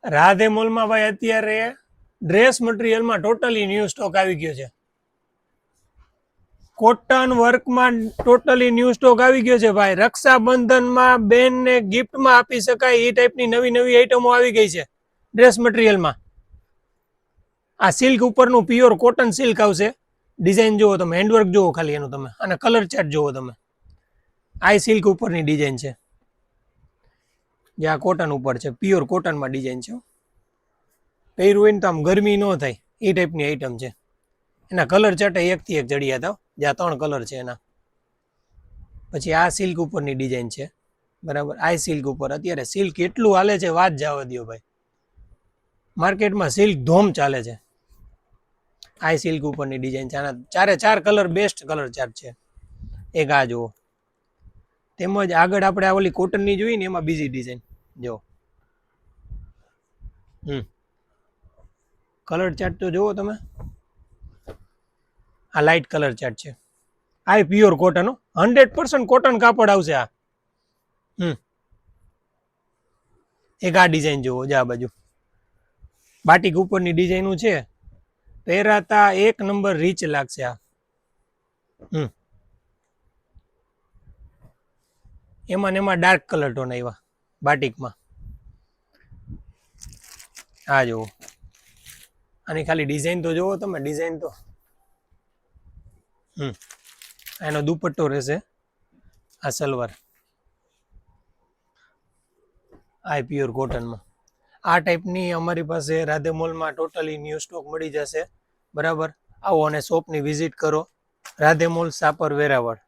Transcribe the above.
રાધે મોલમાં ભાઈ અત્યારે ડ્રેસ મટીરિયલમાં ટોટલી ન્યૂ સ્ટોક આવી ગયો છે. કોટન વર્કમાં ટોટલી ન્યૂ સ્ટોક આવી ગયો છે ભાઈ. રક્ષાબંધનમાં બેનને ગિફ્ટમાં આપી શકાય એ ટાઈપની નવી નવી આઈટમો આવી ગઈ છે ડ્રેસ મટીરિયલમાં. આ સિલ્ક ઉપરનું પ્યોર કોટન સિલ્ક આવશે. ડિઝાઇન જુઓ તમે, હેન્ડવર્ક જુઓ ખાલી એનું તમે, અને કલર ચાર્ટ જુઓ તમે. આ સિલ્ક ઉપરની ડિઝાઇન છે, જે આ કોટન ઉપર છે, પ્યોર કોટનમાં ડિઝાઇન છે. પહેર્યું હોય ને તો આમ ગરમી ન થાય એ ટાઈપની આઈટમ છે. એના કલર ચાર્ટ એકથી એક જડિયા હતા, જ્યાં 3 કલર છે એના. પછી આ સિલ્ક ઉપરની ડિઝાઇન છે, બરાબર. આ સિલ્ક ઉપર અત્યારે સિલ્ક એટલું હાલે છે, વાત જવા દો ભાઈ. માર્કેટમાં સિલ્ક ધોમ ચાલે છે. આ સિલ્ક ઉપરની ડિઝાઇન છે. આના 4 કલર બેસ્ટ કલર ચાર્ટ છે. એક આ જુઓ. તેમજ આગળ આપણે આ ઓલી કોટનની જોઈ ને એમાં બીજી ડિઝાઇન જો. કલર ચાર્ટ તો જુઓ તમે. આ લાઇટ કલર ચાર્ટ છે. આ પ્યોર કોટન, 100% કોટન કાપડ આવશે આ. એક આ ડિઝાઇન જુઓ, આ બાજુ બાટિક ઉપરની ડિઝાઇનું છે. પહેરાતા એક નંબર રીચ લાગશે આ. એમાં ને એમાં ડાર્ક કલર ટોન આવ્યા બાટિકમાં. આ જુઓ, આની ખાલી ડિઝાઇન તો જુઓ તમે. ડિઝાઇન તો એનો દુપટ્ટો રહેશે, આ સલવાર. આ પ્યોર કોટનમાં આ ટાઈપની અમારી પાસે રાધે મોલમાં ટોટલી ન્યૂ સ્ટોક મળી જશે, બરાબર. આવો અને શોપની વિઝિટ કરો. રાધે મોલ, સાપર, વેરાવળ.